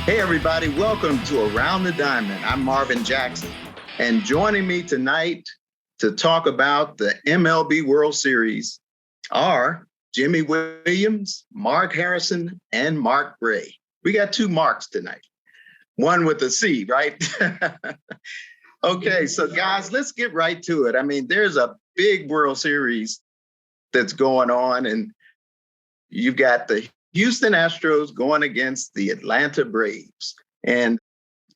Hey, everybody, welcome to Around the Diamond. I'm Marvin Jackson, and joining me tonight to talk about the MLB World Series are Jimmy Williams, Marc Harrison, and Mark Gray. We got two Marks tonight, one with a C, right? Okay, so guys, let's get right to it. I mean, there's a big World Series that's going on, and you've got the Houston Astros going against the Atlanta Braves. And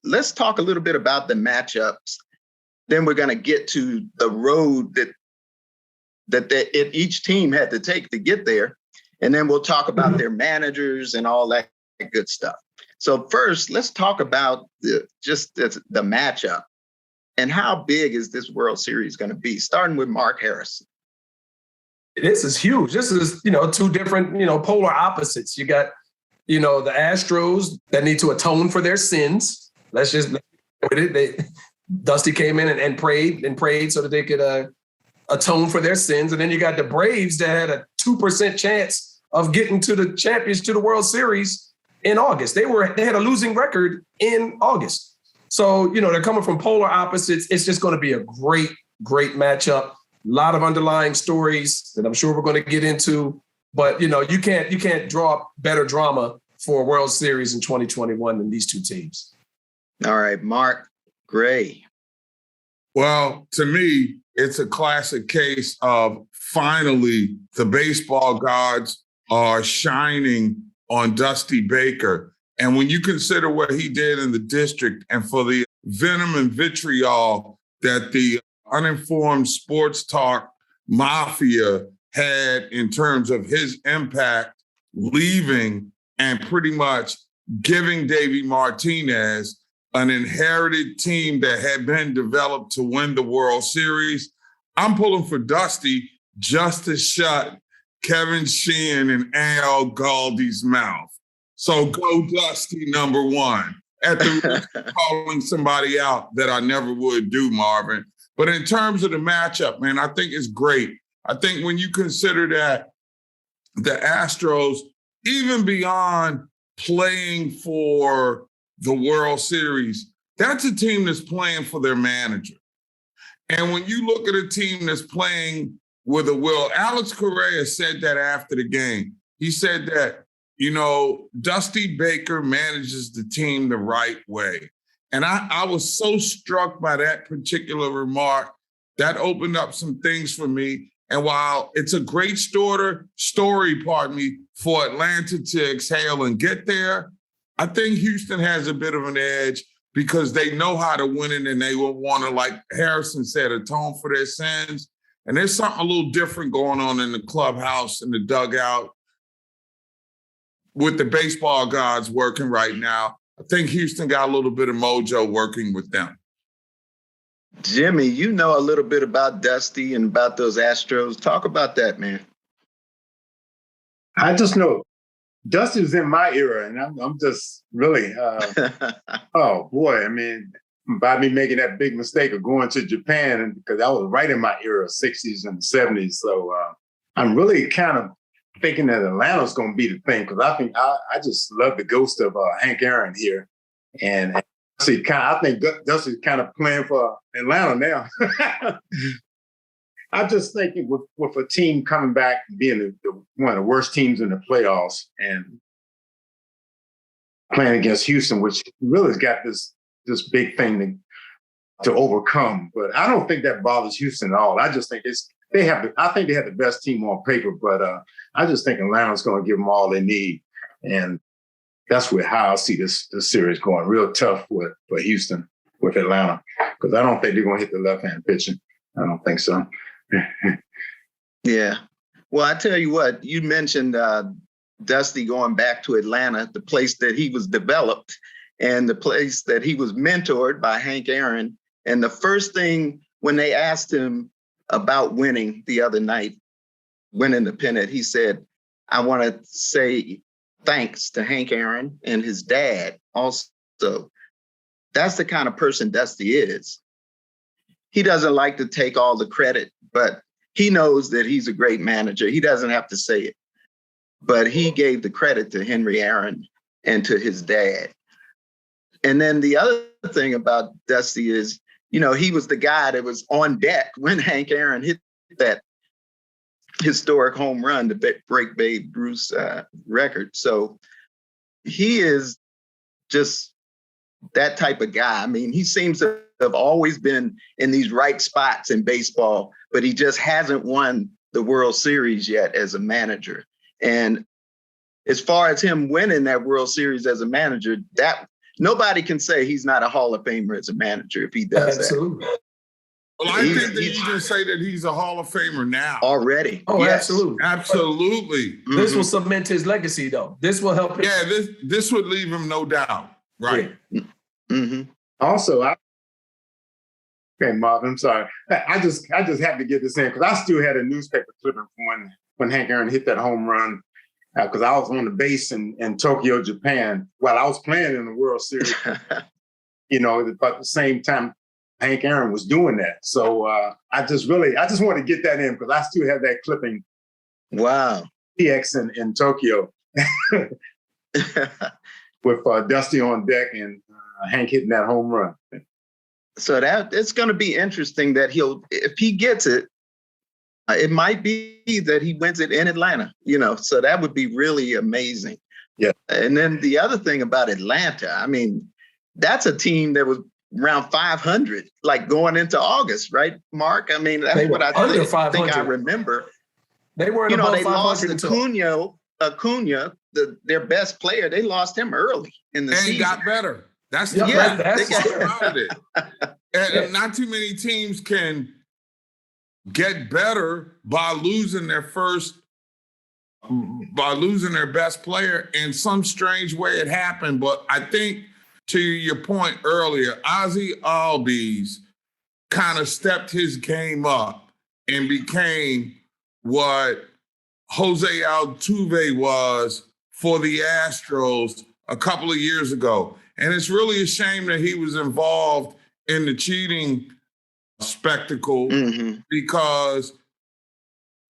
let's talk a little bit about the matchups. Then we're going to get to the road that each team had to take to get there. And then we'll talk about their managers and all that good stuff. So first, let's talk about the matchup and how big is this World Series going to be, starting with Marc Harrison. This is huge. This is, two different, polar opposites. You got, the Astros that need to atone for their sins. Let's just with it. Dusty came in and prayed so that they could atone for their sins. And then you got the Braves that had a 2% chance of getting to the champions, to the World Series in August. They had a losing record in August. So, they're coming from polar opposites. It's just going to be a great, great matchup. A lot of underlying stories that I'm sure we're going to get into, but you can't draw better drama for a World Series in 2021 than these two teams. All right, Mark Gray. Well, to me, it's a classic case of finally the baseball gods are shining on Dusty Baker. And when you consider what he did in the district and for the venom and vitriol that the uninformed sports talk mafia had in terms of his impact leaving and pretty much giving Davey Martinez an inherited team that had been developed to win the World Series. I'm pulling for Dusty just to shut Kevin Sheehan and Al Galdi's mouth. So go Dusty number one at the risk of calling somebody out that I never would do, Marvin. But in terms of the matchup, man, I think it's great. I think when you consider that the Astros, even beyond playing for the World Series, that's a team that's playing for their manager. And when you look at a team that's playing with a will, Alex Correa said that after the game. He said that, Dusty Baker manages the team the right way. And I was so struck by that particular remark. That opened up some things for me. And while it's a great story, for Atlanta to exhale and get there, I think Houston has a bit of an edge because they know how to win it and they will want to, like Harrison said, atone for their sins. And there's something a little different going on in the clubhouse and the dugout with the baseball gods working right now. I think Houston got a little bit of mojo working with them. Jimmy, you know a little bit about Dusty and about those Astros. Talk about that, man. I just know Dusty was in my era, and I'm just really, oh boy, I mean, by me making that big mistake of going to Japan, and because I was right in my era, 60s and 70s. So I'm really kind of thinking that Atlanta's going to be the thing, because I just love the ghost of Hank Aaron here, and I think Dusty's kind of playing for Atlanta now. I'm just thinking with a team coming back and being one of the worst teams in the playoffs and playing against Houston, which really has got this big thing to overcome. But I don't think that bothers Houston at all. I just think I think they have the best team on paper, but I just think Atlanta's going to give them all they need. And that's how I see this series going. Real tough for Houston with Atlanta, because I don't think they're going to hit the left-hand pitching. I don't think so. Yeah. Well, I tell you what, you mentioned Dusty going back to Atlanta, the place that he was developed and the place that he was mentored by Hank Aaron. And the first thing when they asked him about winning the other night, winning the pennant, he said, I want to say thanks to Hank Aaron and his dad also. That's the kind of person Dusty is. He doesn't like to take all the credit, but he knows that he's a great manager. He doesn't have to say it, but he gave the credit to Henry Aaron and to his dad. And then the other thing about Dusty is, he was the guy that was on deck when Hank Aaron hit that historic home run to break Babe Ruth's record. So he is just that type of guy. I mean, he seems to have always been in these right spots in baseball, but he just hasn't won the World Series yet as a manager. And as far as him winning that World Series as a manager, that nobody can say he's not a Hall of Famer as a manager if he does Absolutely. that. Well, I think that you can say that he's a Hall of Famer now. Already. Oh, yes. absolutely. Absolutely. This will cement his legacy, though. This will help him. Yeah, this would leave him no doubt. Right. Yeah. Mm-hmm. Also, okay, Marvin, I'm sorry. I just had to get this in because I still had a newspaper clipping from when Hank Aaron hit that home run because I was on the base in Tokyo, Japan, while I was playing in the World Series. But at the same time, Hank Aaron was doing that. So I just want to get that in because I still have that clipping. Wow. PX in Tokyo with Dusty on deck and Hank hitting that home run. So it's going to be interesting that if he gets it, it might be that he wins it in Atlanta, so that would be really amazing. Yeah. And then the other thing about Atlanta, I mean, that's a team that was around 500, like going into August, right, Mark? I mean, that's what I think I remember. They were, they lost Acuna, their best player. They lost him early in the season. And got better. That's the about it. And not too many teams can get better by losing their best player. In some strange way, it happened. But I think, to your point earlier, Ozzie Albies kind of stepped his game up and became what Jose Altuve was for the Astros a couple of years ago. And it's really a shame that he was involved in the cheating spectacle because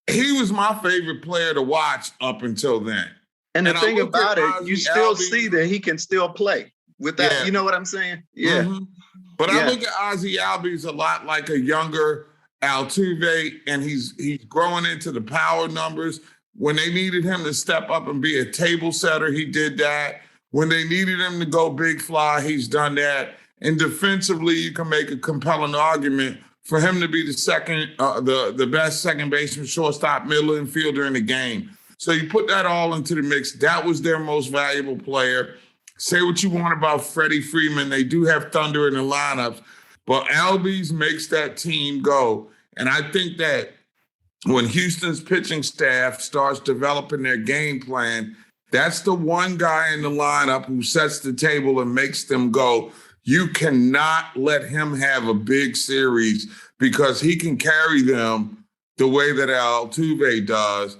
he was my favorite player to watch up until then. And the thing about it, you still see that he can still play with that. You know what I'm saying? Yeah. Mm-hmm. But I look at Ozzie Albies a lot like a younger Altuve, and he's growing into the power numbers. When they needed him to step up and be a table setter, he did that. When they needed him to go big fly, he's done that. And defensively, you can make a compelling argument for him to be the best second baseman, shortstop, middle infielder in the game. So you put that all into the mix. That was their most valuable player. Say what you want about Freddie Freeman. They do have thunder in the lineups, but Albies makes that team go. And I think that when Houston's pitching staff starts developing their game plan, that's the one guy in the lineup who sets the table and makes them go. You cannot let him have a big series because he can carry them the way that Altuve does.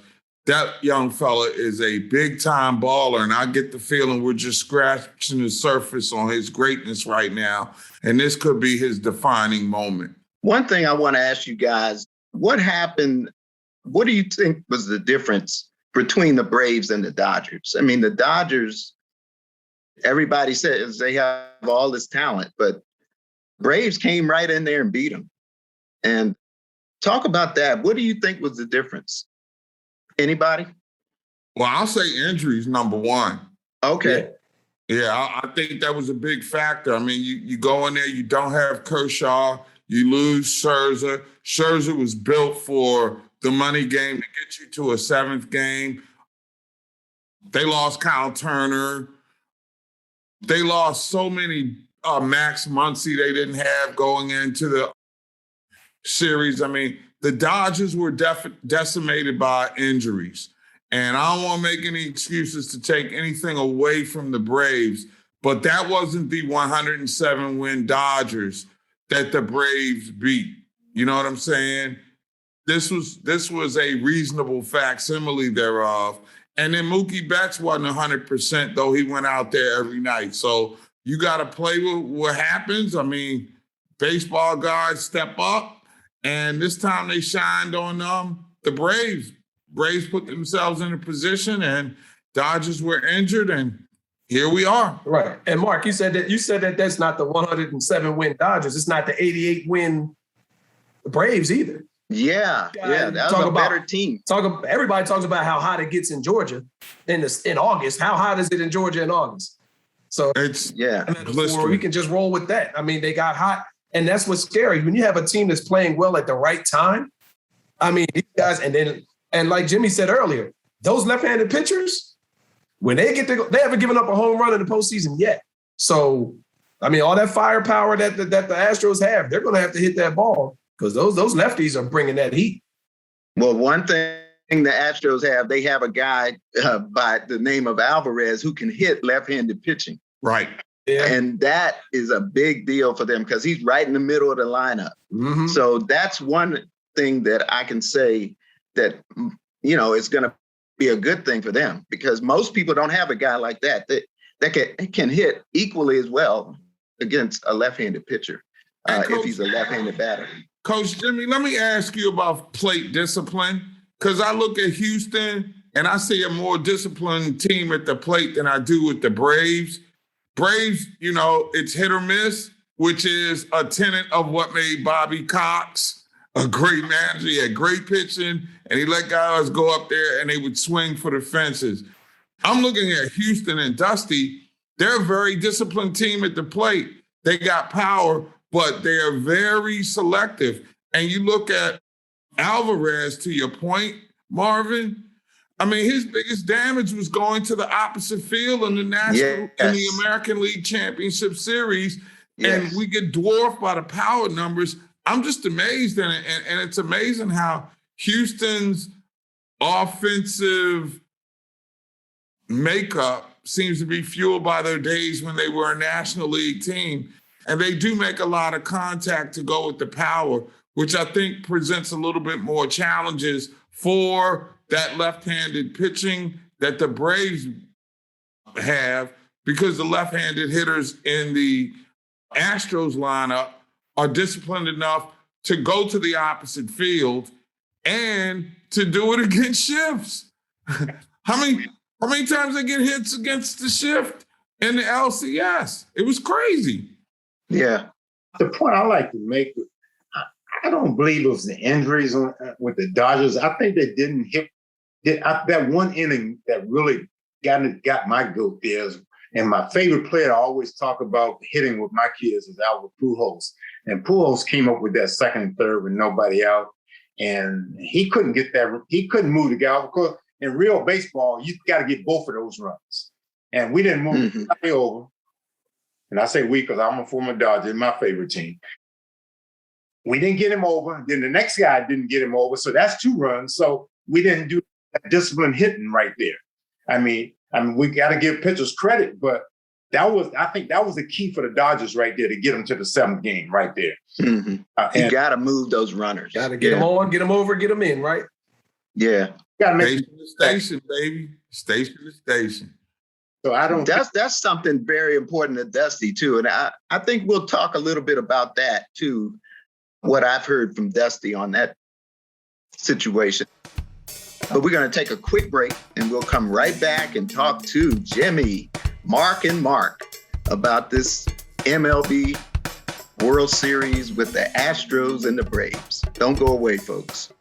That young fella is a big-time baller, and I get the feeling we're just scratching the surface on his greatness right now, and this could be his defining moment. One thing I want to ask you guys, what happened? What do you think was the difference between the Braves and the Dodgers? I mean, the Dodgers, everybody says they have all this talent, but Braves came right in there and beat them. And talk about that. What do you think was the difference? Anybody? Well, I'll say injuries, number one. Okay. Yeah, I think that was a big factor. I mean, you go in there, you don't have Kershaw, you lose Scherzer. Scherzer was built for the money game to get you to a seventh game. They lost Kyle Turner. They lost so many Max Muncy they didn't have going into the series. I mean, the Dodgers were decimated by injuries. And I don't want to make any excuses to take anything away from the Braves, but that wasn't the 107-win Dodgers that the Braves beat. You know what I'm saying? This was a reasonable facsimile thereof. And then Mookie Betts wasn't 100%, though he went out there every night. So you got to play with what happens. I mean, baseball guards step up, and this time they shined on the Braves. Braves put themselves in a position, and Dodgers were injured, and here we are. Right. And Mark, you said that that's not the 107 win Dodgers. It's not the 88 win Braves either. Yeah, that was a better team. Everybody talks about how hot it gets in Georgia in August. How hot is it in Georgia in August? So it's we can just roll with that. I mean, they got hot, and that's what's scary when you have a team that's playing well at the right time. I mean, these guys, and like Jimmy said earlier, those left-handed pitchers, when they haven't given up a home run in the postseason yet. So, I mean, all that firepower that the Astros have, they're going to have to hit that ball because those lefties are bringing that heat. Well, one thing the Astros have, they have a guy by the name of Alvarez who can hit left-handed pitching. Right. Yeah. And that is a big deal for them because he's right in the middle of the lineup. Mm-hmm. So that's one thing that I can say that, is going to be a good thing for them because most people don't have a guy like that can hit equally as well against a left-handed pitcher if he's a left-handed batter. Coach Jimmy, let me ask you about plate discipline because I look at Houston and I see a more disciplined team at the plate than I do with the Braves. Braves, it's hit or miss, which is a tenet of what made Bobby Cox a great manager. He had great pitching, and he let guys go up there and they would swing for the fences. I'm looking at Houston and Dusty. They're a very disciplined team at the plate. They got power, but they are very selective. And you look at Alvarez, to your point, Marvin, I mean, his biggest damage was going to the opposite field in the in the American League Championship Series, and we get dwarfed by the power numbers. I'm just amazed, and it's amazing how Houston's offensive makeup seems to be fueled by their days when they were a National League team, and they do make a lot of contact to go with the power, which I think presents a little bit more challenges for that left-handed pitching that the Braves have because the left-handed hitters in the Astros lineup are disciplined enough to go to the opposite field and to do it against shifts. How many times they get hits against the shift in the LCS? It was crazy. Yeah. The point I like to make, I don't believe it was the injuries with the Dodgers. I think they didn't hit that one inning that really got my goat there. And my favorite player I always talk about hitting with my kids is Albert Pujols. And Pujols came up with that second and third with nobody out. And he couldn't get that. He couldn't move the guy. Because in real baseball, you got to get both of those runs. And we didn't move anybody over. And I say we because I'm a former Dodger, my favorite team. We didn't get him over. Then the next guy didn't get him over. So that's 2 runs. So we didn't do disciplined hitting right there. I mean, we got to give pitchers credit, but I think that was the key for the Dodgers right there to get them to the 7th game right there. Mm-hmm. You got to move those runners. Got to get them on, get them over, get them in, right? Yeah. Station to station, baby. Station to station. So I don't. That's something very important to Dusty too, and I think we'll talk a little bit about that too. What I've heard from Dusty on that situation. But we're going to take a quick break and we'll come right back and talk to Jimmy, Mark, and Mark about this MLB World Series with the Astros and the Braves. Don't go away, folks.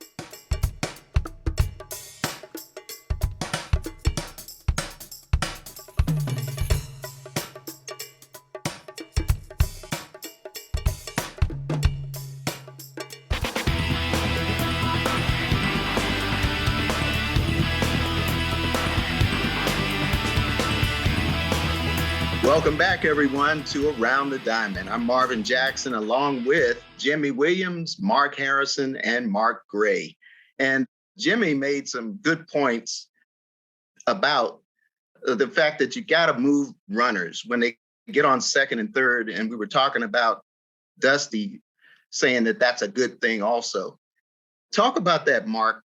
Welcome back, everyone, to Around the Diamond. I'm Marvin Jackson, along with Jimmy Williams, Marc Harrison, and Mark Gray. And Jimmy made some good points about the fact that you got to move runners when they get on second and third. And we were talking about Dusty saying that that's a good thing also. Talk about that, Mark,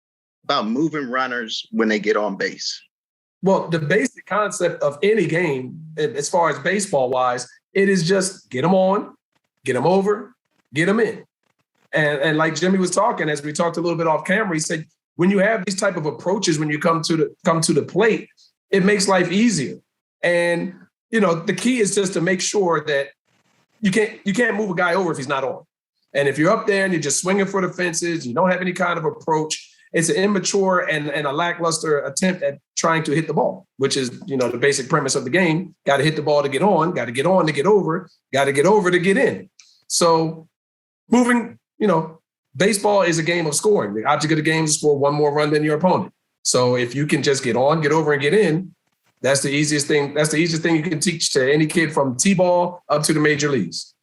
about moving runners when they get on base. Well, the basic concept of any game, as far as baseball-wise, it is just get them on, get them over, get them in. And like Jimmy was talking, as we talked a little bit off camera, he said, when you have these type of approaches, when you come to the plate, it makes life easier. And the key is just to make sure that you can't move a guy over if he's not on. And if you're up there and you're just swinging for the fences, you don't have any kind of approach, it's an immature and a lackluster attempt at trying to hit the ball, which is, the basic premise of the game. Got to hit the ball to get on, got to get on to get over, got to get over to get in. So moving, baseball is a game of scoring. The object of the game is to score one more run than your opponent. So if you can just get on, get over, and get in, that's the easiest thing. That's the easiest thing you can teach to any kid from T-ball up to the major leagues.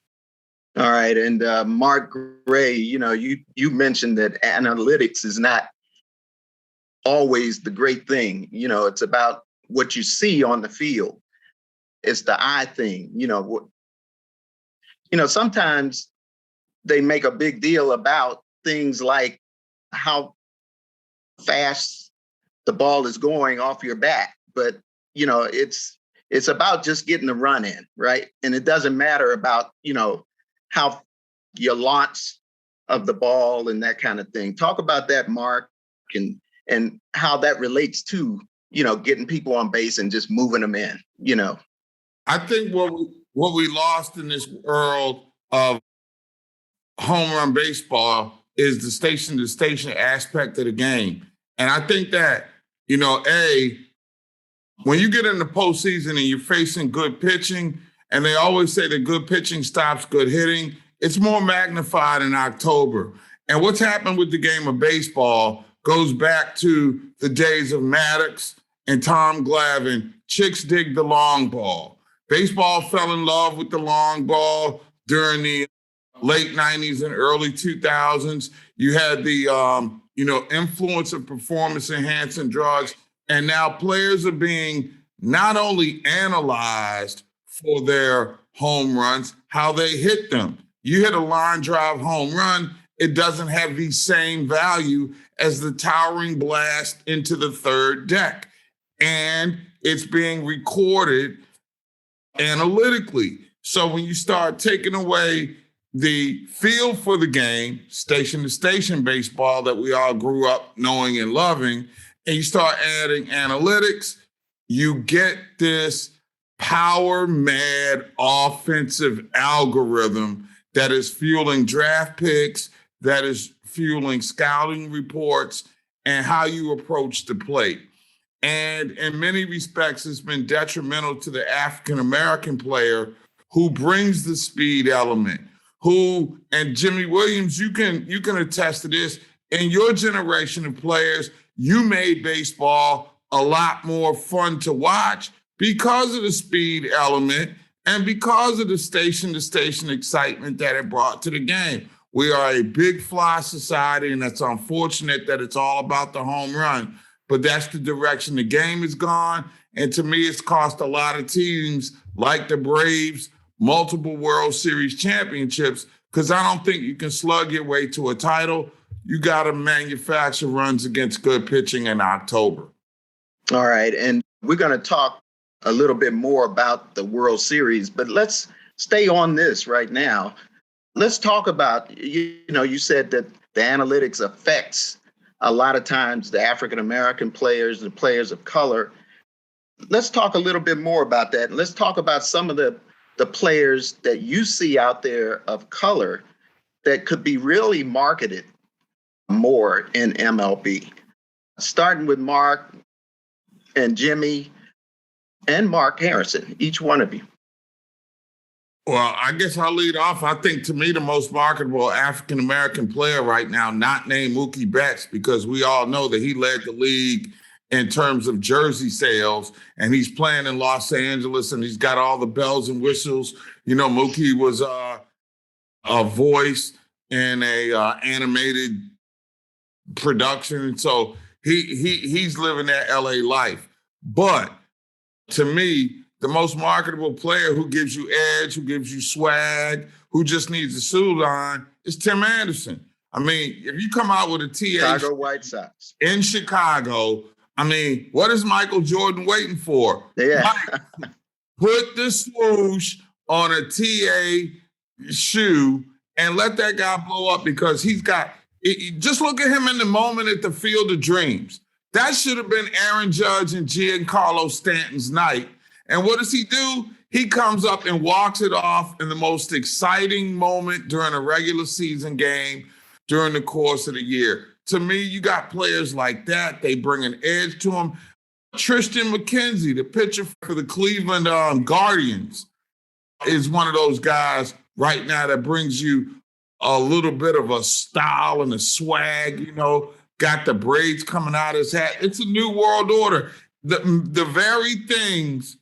All right. And Mark Gray, you mentioned that analytics is not always the great thing. It's about what you see on the field. It's the eye thing. Sometimes they make a big deal about things like how fast the ball is going off your bat. But, it's about just getting the run in, right? And it doesn't matter about, how your launch of the ball and that kind of thing. Talk about that, Mark, and how that relates to, getting people on base and just moving them in, I think what we lost in this world of home run baseball is the station-to-station aspect of the game. And I think that, when you get in the postseason and you're facing good pitching, and they always say that good pitching stops good hitting, it's more magnified in October. And what's happened with the game of baseball goes back to the days of Maddox and Tom Glavine. Chicks dig the long ball. Baseball fell in love with the long ball during the late 90s and early 2000s. You had the, influence of performance-enhancing drugs. And now players are being not only analyzed for their home runs, how they hit them. You hit a line drive home run, it doesn't have the same value as the towering blast into the third deck. And it's being recorded analytically. So when you start taking away the feel for the game, station-to-station baseball that we all grew up knowing and loving, and you start adding analytics, you get this power-mad offensive algorithm that is fueling draft picks, that is fueling scouting reports, and how you approach the plate. And in many respects, it's been detrimental to the African-American player who brings the speed element, and Jimmy Williams, you can attest to this, in your generation of players, you made baseball a lot more fun to watch because of the speed element and because of the station-to-station excitement that it brought to the game. We are a big fly society, and it's unfortunate that it's all about the home run, but that's the direction the game has gone. And to me, it's cost a lot of teams like the Braves multiple World Series championships, because I don't think you can slug your way to a title. You got to manufacture runs against good pitching in October. All right. And we're going to talk a little bit more about the World Series, but let's stay on this right now. Let's talk about, you said that the analytics affects a lot of times the African-American players, the players of color. Let's talk a little bit more about that. Let's talk about some of the players that you see out there of color that could be really marketed more in MLB. Starting with Mark and Jimmy and Marc Harrison, each one of you. Well, I guess I'll lead off. I think, to me, the most marketable African-American player right now, not named Mookie Betts, because we all know that he led the league in terms of jersey sales, and he's playing in Los Angeles, and he's got all the bells and whistles. Mookie was a voice in a animated production, and so he's living that LA life. But to me, the most marketable player who gives you edge, who gives you swag, who just needs a suit on is Tim Anderson. I mean, if you come out with a TA Chicago White Sox in Chicago, I mean, what is Michael Jordan waiting for? Yeah. Put the swoosh on a TA shoe and let that guy blow up, because he's got – just look at him in the moment at the Field of Dreams. That should have been Aaron Judge and Giancarlo Stanton's night. And what does he do? He comes up and walks it off in the most exciting moment during a regular season game during the course of the year. To me, you got players like that. They bring an edge to them. Tristan McKenzie, the pitcher for the Cleveland Guardians, is one of those guys right now that brings you a little bit of a style and a swag, got the braids coming out of his hat. It's a new world order. The very things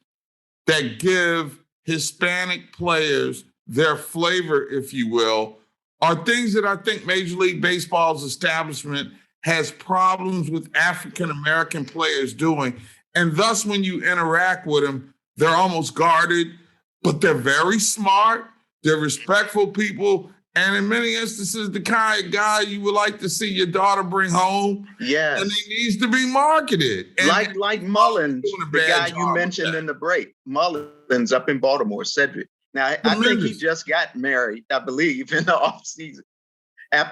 that give Hispanic players their flavor, if you will, are things that I think Major League Baseball's establishment has problems with African-American players doing. And thus, when you interact with them, they're almost guarded, but they're very smart. They're respectful people. And in many instances, the kind of guy you would like to see your daughter bring home. Yes. And he needs to be marketed. And like Mullins, the guy you mentioned in the break. Mullins up in Baltimore, Cedric. Now, I think he just got married, I believe, in the offseason,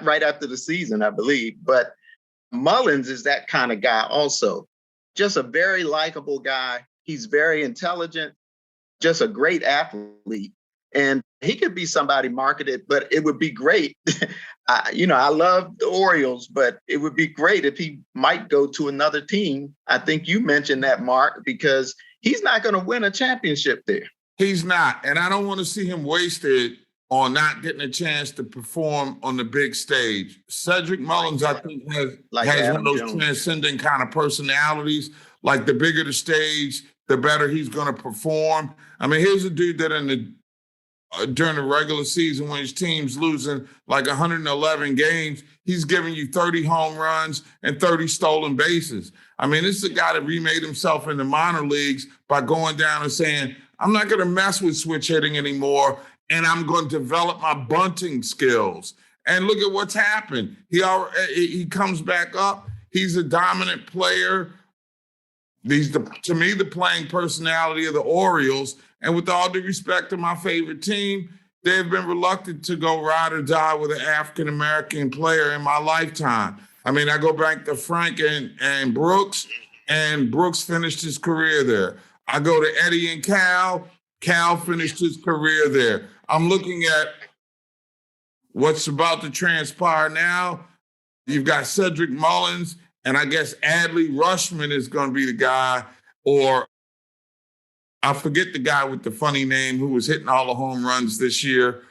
right after the season, I believe. But Mullins is that kind of guy also. Just a very likable guy. He's very intelligent, just a great athlete. And he could be somebody marketed, but it would be great. I love the Orioles, but it would be great if he might go to another team. I think you mentioned that, Mark, because he's not going to win a championship there. He's not. And I don't want to see him wasted on not getting a chance to perform on the big stage. Cedric Mullins, I think, has one of those transcendent kind of personalities. Like the bigger the stage, the better he's going to perform. I mean, here's a dude that during the regular season, when his team's losing like 111 games, he's giving you 30 home runs and 30 stolen bases. I mean, this is a guy that remade himself in the minor leagues by going down and saying, I'm not going to mess with switch hitting anymore, and I'm going to develop my bunting skills. And look at what's happened. He comes back up. He's a dominant player. He's, to me, the playing personality of the Orioles. And with all due respect to my favorite team, they've been reluctant to go ride or die with an African-American player in my lifetime. I mean, I go back to Frank and Brooks, and Brooks finished his career there. I go to Eddie and Cal. Cal finished his career there. I'm looking at what's about to transpire now. You've got Cedric Mullins, and I guess Adley Rushman is going to be the guy, or I forget the guy with the funny name who was hitting all the home runs this year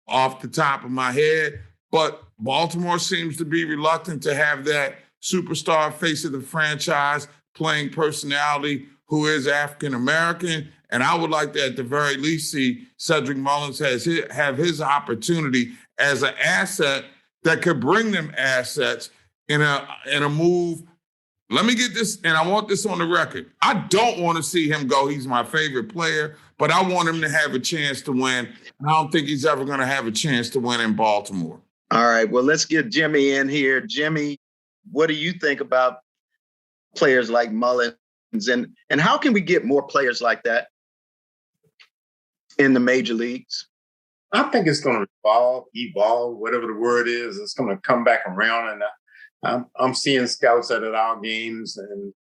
off the top of my head. But Baltimore seems to be reluctant to have that superstar face of the franchise playing personality who is African-American. And I would like to, at the very least, see Cedric Mullins have his opportunity as an asset that could bring them assets in a move. Let me get this, and I want this on the record. I don't want to see him go. He's my favorite player, but I want him to have a chance to win. And I don't think he's ever going to have a chance to win in Baltimore. All right, well, let's get Jimmy in here. Jimmy, what do you think about players like Mullins, and how can we get more players like that in the major leagues? I think it's going to evolve, whatever the word is. It's going to come back around, and I'm seeing scouts at our games, and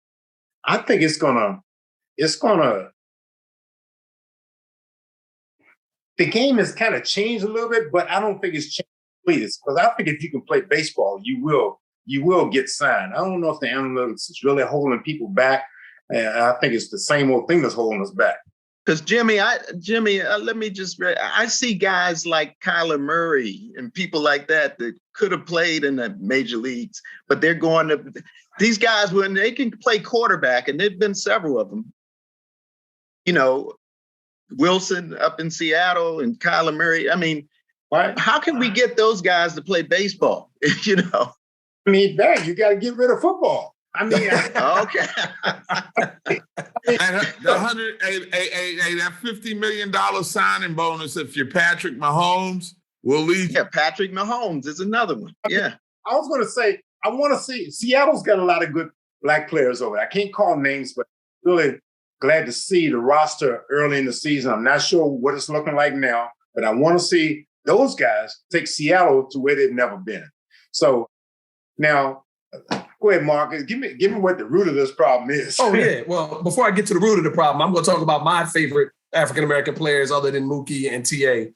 I think it's gonna. The game has kind of changed a little bit, but I don't think it's changed completely. Because I think if you can play baseball, you will get signed. I don't know if the analytics is really holding people back, and I think it's the same old thing that's holding us back. Because Jimmy, let me just. I see guys like Kyler Murray and people like that could have played in the major leagues, but they're going to. These guys, when they can play quarterback, and there've been several of them. Wilson up in Seattle and Kyler Murray. I mean, how can we get those guys to play baseball? I mean, you got to get rid of football. I mean, okay. And that $50 million signing bonus if you're Patrick Mahomes will lead. Yeah, Patrick Mahomes is another one. Yeah. I was going to say, I want to see, Seattle's got a lot of good black players over there. I can't call names, but really glad to see the roster early in the season. I'm not sure what it's looking like now, but I want to see those guys take Seattle to where they've never been. So now, Go ahead, Marcus. Give me what the root of this problem is. Oh, yeah. Well, before I get to the root of the problem, I'm going to talk about my favorite African-American players other than Mookie and T.A.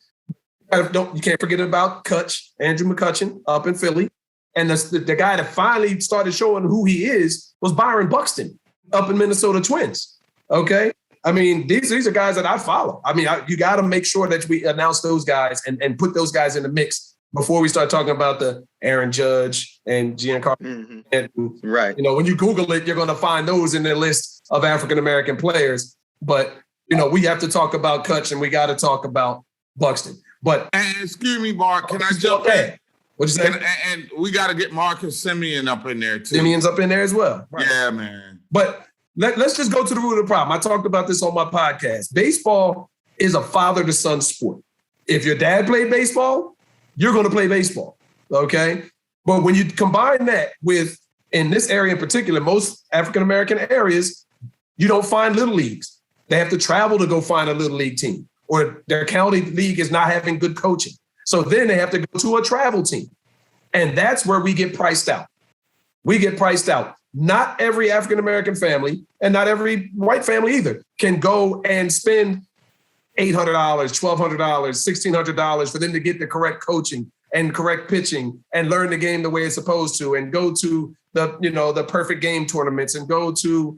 You can't forget about Kutch, Andrew McCutchen up in Philly. And the guy that finally started showing who he is was Byron Buxton up in Minnesota Twins. Okay? I mean, these are guys that I follow. I mean, you got to make sure that we announce those guys and put those guys in the mix before we start talking about the Aaron Judge and Giancarlo. Mm-hmm. And, right. When you Google it, you're going to find those in their list of African-American players. But, we have to talk about Kutch and we got to talk about Buxton. But and excuse me, Mark, can I jump in? What'd you say? And we got to get Marcus Simeon up in there, too. Simeon's up in there as well. Right. Yeah, man. But let's just go to the root of the problem. I talked about this on my podcast. Baseball is a father-to-son sport. If your dad played baseball, you're going to play baseball, okay? But when you combine that with, in this area in particular, most African-American areas, you don't find little leagues. They have to travel to go find a little league team, or their county league is not having good coaching. So then they have to go to a travel team. And that's where we get priced out. We get priced out. Not every African-American family, and not every white family either, can go and spend $800, $1,200, $1,600 for them to get the correct coaching and correct pitching and learn the game the way it's supposed to, and go to the perfect game tournaments and go to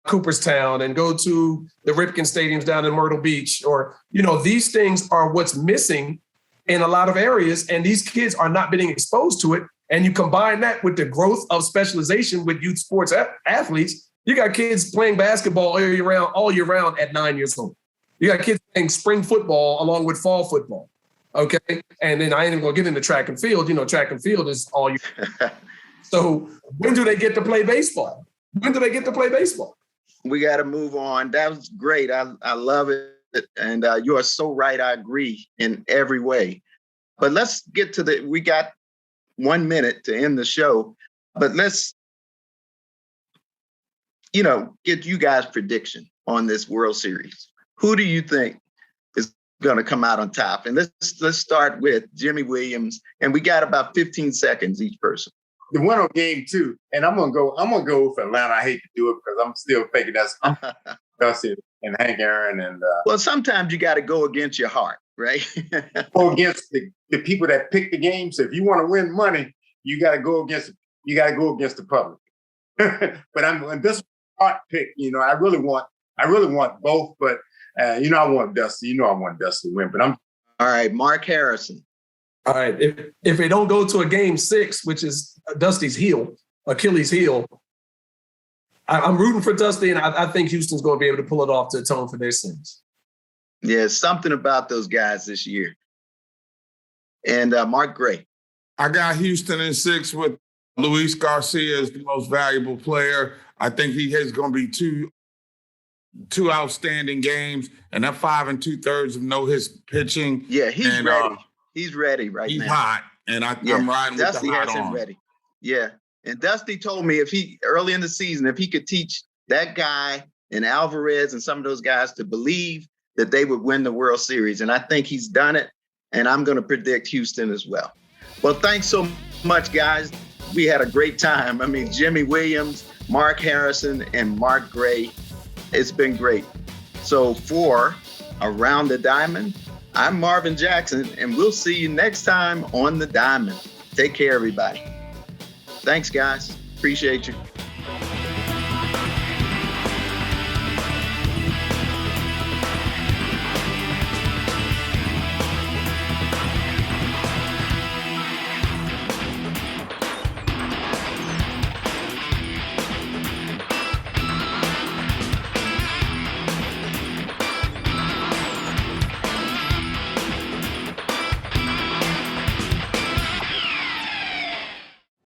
Cooperstown and go to the Ripken stadiums down in Myrtle Beach, or, these things are what's missing in a lot of areas. And these kids are not being exposed to it. And you combine that with the growth of specialization with youth sports athletes, you got kids playing basketball all year round at 9 years old. You got kids playing spring football along with fall football. Okay. And then I ain't even going to get into track and field. Track and field is all you. So when do they get to play baseball? When do they get to play baseball? We got to move on. That was great. I love it. And you are so right. I agree in every way. But let's get to we got 1 minute to end the show. But let's, get you guys' prediction on this World Series. Who do you think is going to come out on top? And let's start with Jimmy Williams. And we got about 15 seconds each person. The one on game 2, and I'm gonna go with Atlanta. I hate to do it because I'm still thinking that's Dusty and Hank Aaron and. Well, sometimes you got to go against your heart, right? Go against the people that pick the game. So if you want to win money, you got to go against the public. But this heart pick. I really want both, but I want Dusty. I want Dusty to win. But I'm all right. Marc Harrison. All right. If they don't go to a game 6, which is Dusty's Achilles heel, I'm rooting for Dusty, and I think Houston's going to be able to pull it off to atone for their sins. Yeah, something about those guys this year. And Mark Gray. I got Houston in 6 with Luis Garcia as the most valuable player. I think he is going to be two outstanding games, and that 5 2/3 of his pitching. Yeah, he's ready. He's ready right now. He's hot, and I'm riding Dusty with the hot on. Ready. Yeah, and Dusty told me early in the season, if he could teach that guy and Alvarez and some of those guys to believe that they would win the World Series, and I think he's done it, and I'm going to predict Houston as well. Well, thanks so much, guys. We had a great time. I mean, Jimmy Williams, Marc Harrison, and Mark Gray. It's been great. So for Around the Diamond, I'm Marvin Jackson, and we'll see you next time on the Diamond. Take care, everybody. Thanks, guys. Appreciate you.